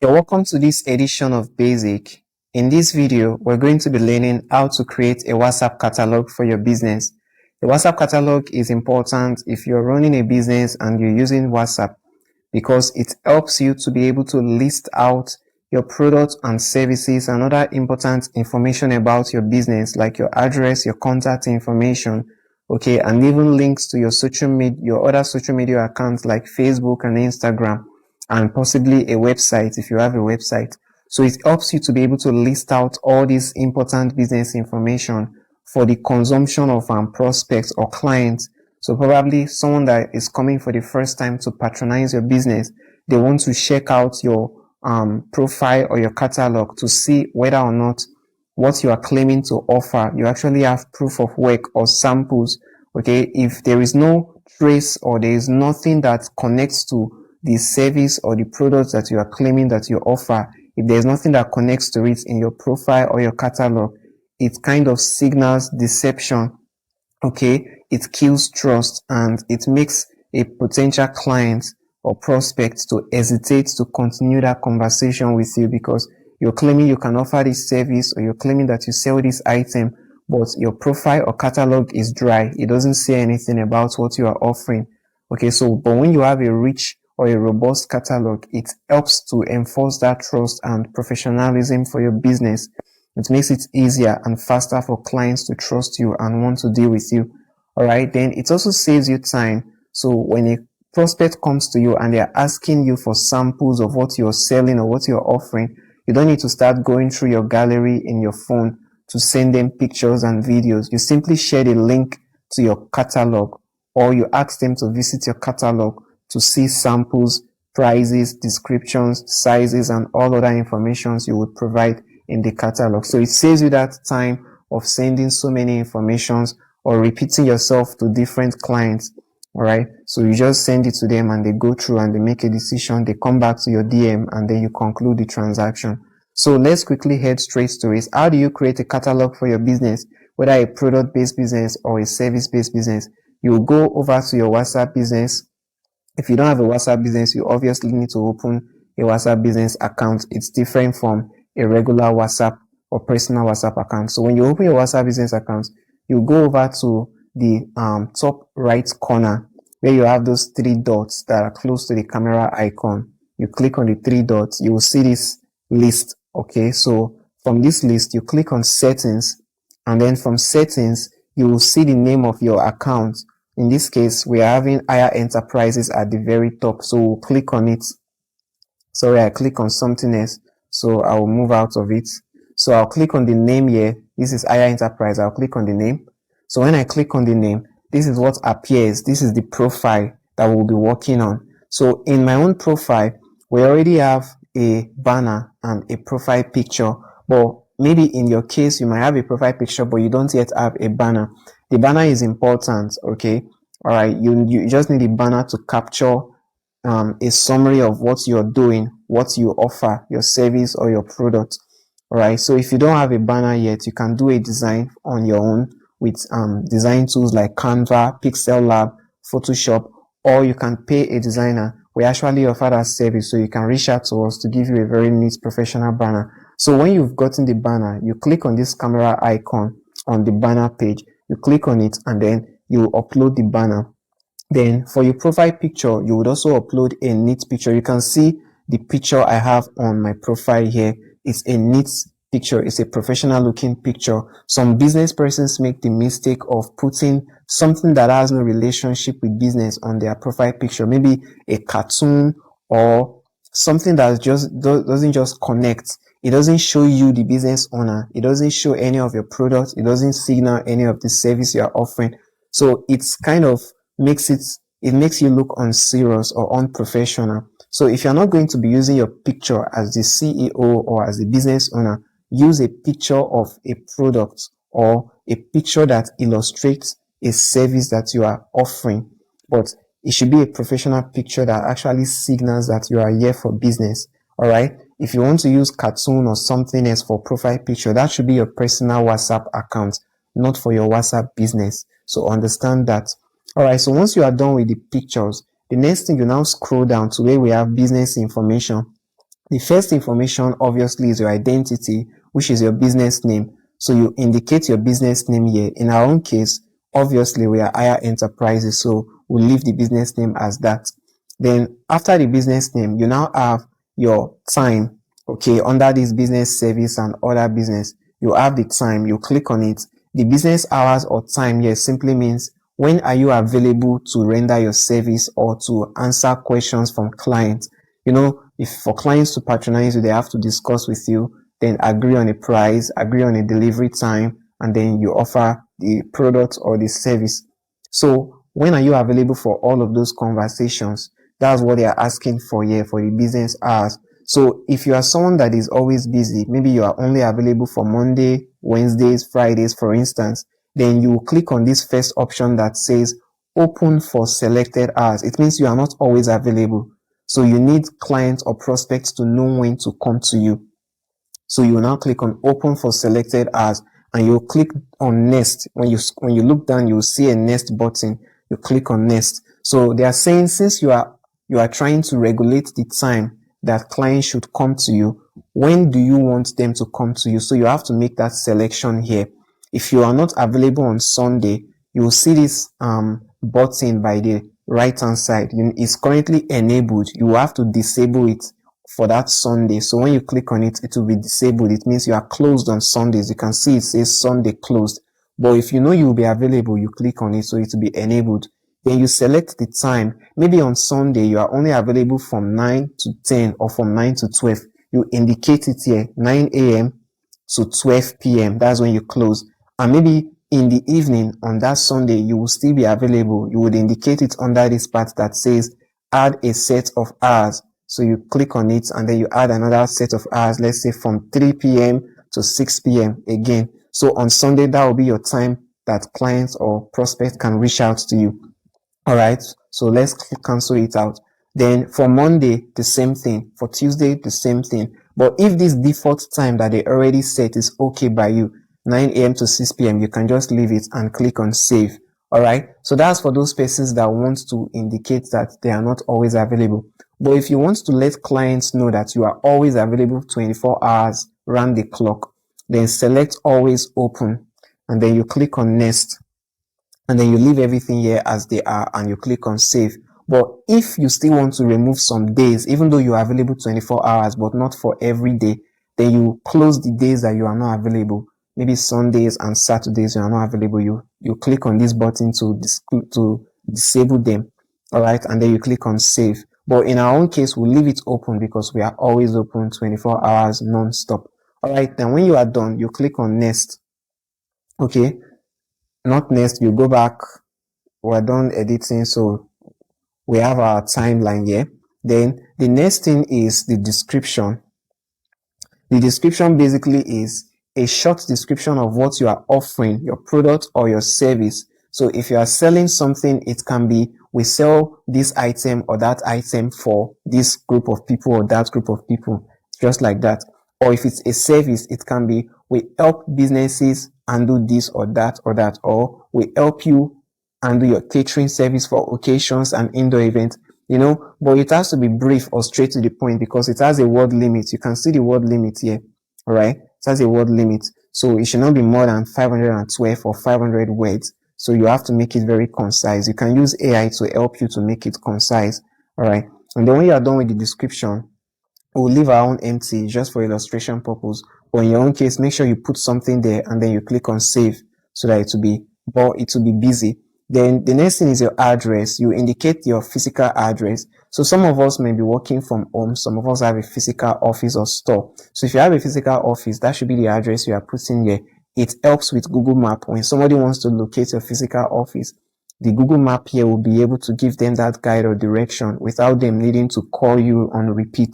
You're welcome to this edition of Basic. In this video, we're going to be learning how to create a WhatsApp catalog for your business. The WhatsApp catalog is important if you're running a business and you're using WhatsApp because it helps you to be able to list out your products and services and other important information about your business, like your address, your contact information, okay, and even links to your other social media accounts like Facebook and Instagram, and possibly a website if you have a website. So it helps you to be able to list out all this important business information for the consumption of prospects or clients. So probably someone that is coming for the first time to patronize your business, they want to check out your profile or your catalog to see whether or not what you are claiming to offer, you actually have proof of work or samples. Okay, if there is no trace or there is nothing that connects to the service or the products that you are claiming that you offer, if there's nothing that connects to it in your profile or your catalog, it kind of signals deception. Okay, it kills trust and it makes a potential client or prospect to hesitate to continue that conversation with you because you're claiming you can offer this service or you're claiming that you sell this item, but your profile or catalog is dry. It doesn't say anything about what you are offering. Okay, so but when you have a rich or a robust catalog, it helps to enforce that trust and professionalism for your business. It makes it easier and faster for clients to trust you and want to deal with you. All right. Then it also saves you time. So when a prospect comes to you and they're asking you for samples of what you're selling or what you're offering, you don't need to start going through your gallery in your phone to send them pictures and videos. You simply share the link to your catalog or you ask them to visit your catalog to see samples, prices, descriptions, sizes, and all other informations you would provide in the catalog. So it saves you that time of sending so many informations or repeating yourself to different clients. All right. So you just send it to them and they go through and they make a decision. They come back to your DM and then you conclude the transaction. So let's quickly head straight to it. How do you create a catalog for your business, whether a product-based business or a service-based business? You will go over to your WhatsApp business. If you don't have a WhatsApp business, you obviously need to open a WhatsApp business account. It's different from a regular WhatsApp or personal WhatsApp account. So when you open your WhatsApp business account, you go over to the top right corner where you have those three dots that are close to the camera icon. You click on the three dots, you will see this list. Okay, so from this list, you click on settings, and then from settings, you will see the name of your account. In this case, we are having Higher Enterprises at the very top, so we'll click on it. Sorry, I click on something else, so I will move out of it. So I'll click on the name here. This is Higher Enterprise. I'll click on the name. So when I click on the name, this is what appears. This is the profile that we'll be working on. So in my own profile, we already have a banner and a profile picture, but maybe in your case, you might have a profile picture, but you don't yet have a banner. The banner is important, okay? All right, you just need a banner to capture a summary of what you're doing, what you offer, your service or your product. All right, so if you don't have a banner yet, you can do a design on your own with design tools like Canva, Pixel Lab, Photoshop, or you can pay a designer. We actually offer that service, so you can reach out to us to give you a very neat professional banner. So when you've gotten the banner, you click on this camera icon on the banner page, you click on it, and then you upload the banner. Then for your profile picture, you would also upload a neat picture. You can see the picture I have on my profile here. It's a neat picture. It's a professional looking picture. Some business persons make the mistake of putting something that has no relationship with business on their profile picture, maybe a cartoon or something that just doesn't just connect. It doesn't show you the business owner. It doesn't show any of your products. It doesn't signal any of the service you are offering. So it's kind of makes you look unserious or unprofessional. So if you're not going to be using your picture as the CEO or as the business owner, use a picture of a product or a picture that illustrates a service that you are offering. But it should be a professional picture that actually signals that you are here for business. All right. If you want to use cartoon or something else for profile picture, that should be your personal WhatsApp account, not for your WhatsApp business. So understand that. All right. So once you are done with the pictures, the next thing, you now scroll down to where we have business information. The first information obviously is your identity, which is your business name. So you indicate your business name here. In our own case, obviously we are Aya Enterprises, so we'll leave the business name as that. Then after the business name, you now have your time. Okay, under this business service and other business, you have the time. You click on it. The business hours or time here simply means when are you available to render your service or to answer questions from clients. You know, if for clients to patronize you, they have to discuss with you, then agree on a price, agree on a delivery time, and then you offer the product or the service. So when are you available for all of those conversations? That's what they are asking for here for the business hours. So if you are someone that is always busy, maybe you are only available for Monday, Wednesdays, Fridays, for instance, then you click on this first option that says open for selected hours. It means you are not always available. So you need clients or prospects to know when to come to you. So you will now click on open for selected hours and you'll click on next. When you look down, you'll see a next button. You click on next. So they are saying since you are trying to regulate the time that clients should come to you, when do you want them to come to you? So you have to make that selection here. If you are not available on Sunday, you will see this button by the right hand side. It's currently enabled. You will have to disable it for that Sunday. So when you click on it, it will be disabled. It means you are closed on Sundays. You can see it says Sunday closed. But if you know you will be available, you click on it so it will be enabled. Then you select the time. Maybe on Sunday, you are only available from 9 to 10 or from 9 to 12. You indicate it here, 9 a.m. to 12 p.m. That's when you close. And maybe in the evening on that Sunday, you will still be available. You would indicate it under this part that says add a set of hours. So you click on it and then you add another set of hours, let's say from 3 p.m. to 6 p.m. again. So on Sunday, that will be your time that clients or prospects can reach out to you. All right. So let's cancel it out. Then for Monday, the same thing. For Tuesday, the same thing. But if this default time that they already set is okay by you, 9 a.m. to 6 p.m., you can just leave it and click on save. All right. So that's for those persons that want to indicate that they are not always available. But if you want to let clients know that you are always available 24 hours round the clock, then select always open and then you click on next and then you leave everything here as they are and you click on save. But if you still want to remove some days, even though you are available 24 hours, but not for every day, then you close the days that you are not available. Maybe Sundays and Saturdays you are not available. You click on this button to disable them. All right. And then you click on save. But in our own case, we'll leave it open because we are always open 24 hours non-stop. All right. Then when you are done, you click on next. Okay. Not next. You go back. We're done editing. So we have our timeline here. Then the next thing is the description. The description basically is a short description of what you are offering, your product or your service. So if you are selling something, it can be we sell this item or that item for this group of people or that group of people, just like that. Or if it's a service, it can be we help businesses handle this or that or that, or we help you handle your catering service for occasions and indoor events. But it has to be brief or straight to the point because it has a word limit. You can see the word limit here. All right. It has a word limit. So it should not be more than 512 or 500 words. So you have to make it very concise. You can use AI to help you to make it concise. All right. And then when you are done with the description, we'll leave our own empty just for illustration purpose. But in your own case, make sure you put something there and then you click on save so that it will be busy. Then the next thing is your address. You indicate your physical address. So some of us may be working from home. Some of us have a physical office or store. So if you have a physical office, that should be the address you are putting here. It helps with Google Map. When somebody wants to locate your physical office, the Google Map here will be able to give them that guide or direction without them needing to call you on repeat.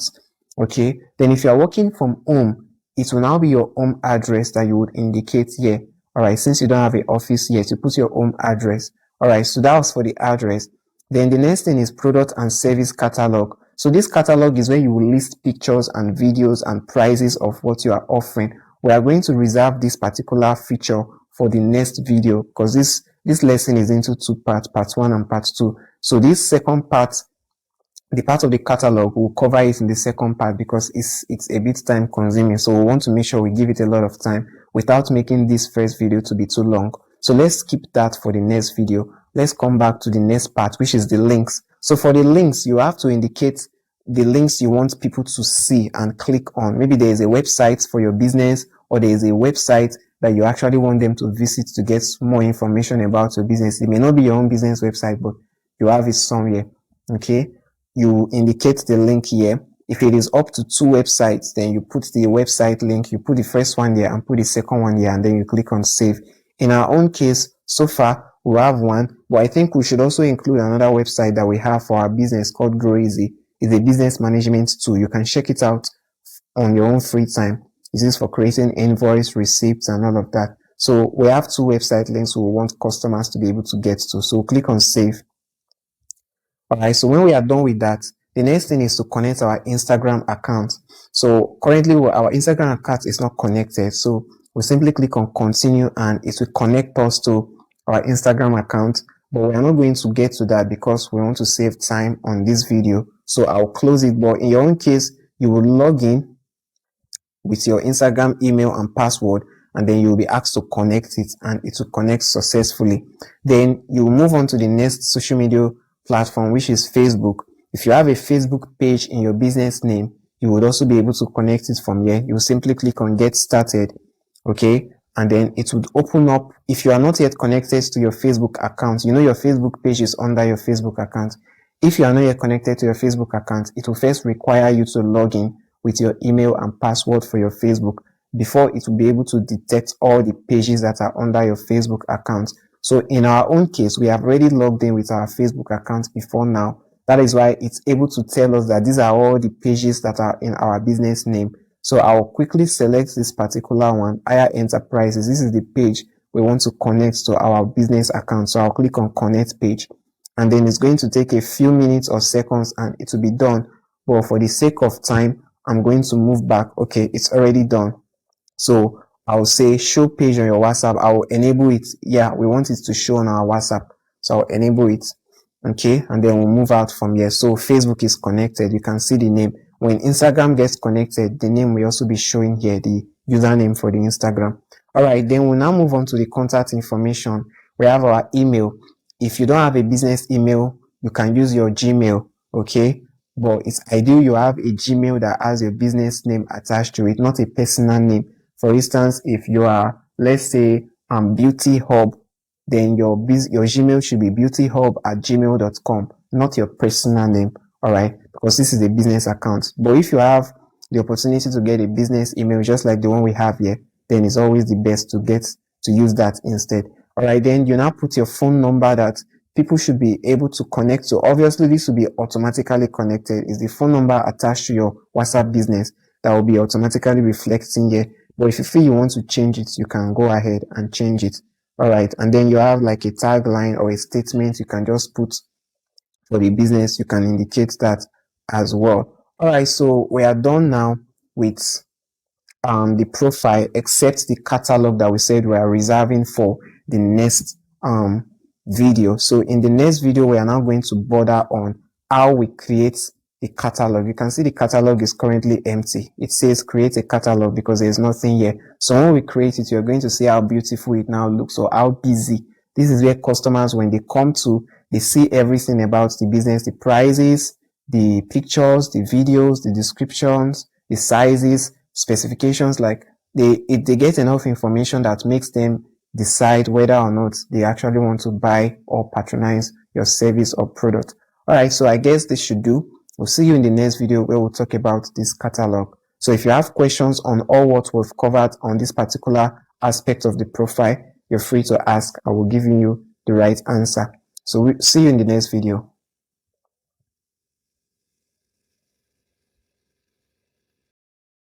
Okay. Then if you are working from home, it will now be your home address that you would indicate here. All right. Since you don't have an office yet, you put your home address. All right. So that was for the address. Then the next thing is product and service catalog. So this catalog is where you will list pictures and videos and prices of what you are offering. We are going to reserve this particular feature for the next video because this lesson is into two parts, part 1 and part 2. So this second part the part of the catalog, we'll cover it in the second part because it's a bit time consuming. So we want to make sure we give it a lot of time without making this first video to be too long. So let's skip that for the next video. Let's come back to the next part, which is the links. So for the links, you have to indicate the links you want people to see and click on. Maybe there is a website for your business, or there is a website that you actually want them to visit to get more information about your business. It may not be your own business website, but you have it somewhere. Okay, you indicate the link here. If it is up to 2 websites, then you put the website link, you put the first one there and put the second one here, and then you click on save. In our own case, so far we have one, but I think we should also include another website that we have for our business called Grow Easy. It's a business management tool. You can check it out on your own free time. This is for creating invoice, receipts, and all of that. So we have 2 website links we want customers to be able to get to. So click on save. Alright, so when we are done with that, the next thing is to connect our Instagram account. So currently our Instagram account is not connected. So we simply click on continue and it will connect us to our Instagram account. But we are not going to get to that because we want to save time on this video. So I'll close it. But in your own case, you will log in with your Instagram email and password, and then you'll be asked to connect it, and it will connect successfully. Then you move on to the next social media platform, which is Facebook. If you have a Facebook page in your business name, you would also be able to connect it from here. You simply click on get started. Okay, and then it would open up. If you are not yet connected to your Facebook account, you know your Facebook page is under your Facebook account. If you are not yet connected to your Facebook account, it will first require you to log in with your email and password for your Facebook before it will be able to detect all the pages that are under your Facebook account. So in our own case, we have already logged in with our Facebook account before now. That is why it's able to tell us that these are all the pages that are in our business name. So I'll quickly select this particular one, Aya Enterprises. This is the page we want to connect to our business account. So I'll click on connect page, and then it's going to take a few minutes or seconds and it will be done. But for the sake of time, I'm going to move back. Okay, it's already done. So I'll say show page on your WhatsApp. I'll enable it. Yeah, we want it to show on our WhatsApp. So I'll enable it. Okay, and then we'll move out from here. So Facebook is connected. You can see the name. When Instagram gets connected, the name will also be showing here, the username for the Instagram. All right, then we'll now move on to the contact information. We have our email. If you don't have a business email, you can use your Gmail. Okay, but it's ideal you have a Gmail that has your business name attached to it, not a personal name. For instance, if you are, let's say, Beauty Hub, then your Gmail should be beautyhub@gmail.com, not your personal name. All right, because this is a business account. But if you have the opportunity to get a business email just like the one we have here, then it's always the best to use that instead. All right, then you now put your phone number that people should be able to connect to. Obviously, this will be automatically connected. It's the phone number attached to your WhatsApp business that will be automatically reflecting here. But if you feel you want to change it, you can go ahead and change it. All right, and then you have like a tagline or a statement you can just put for the business. You can indicate that as well. All right, so we are done now with the profile, except the catalog that we said we are reserving for the next video. So in the next video, we are now going to border on how we create the catalog. You can see the catalog is currently empty. It says create a catalog because there's nothing here. So when we create it, you're going to see how beautiful it now looks, or how busy. This is where customers, when they come to, they see everything about the business, the prices, the pictures, the videos, the descriptions, the sizes, specifications. Like they get enough information that makes them decide whether or not they actually want to buy or patronize your service or product. All right, so I guess this should do. We'll see you in the next video where we'll talk about this catalog. So if you have questions on all what we've covered on this particular aspect of the profile, you're free to ask. I will give you the right answer. So we'll see you in the next video.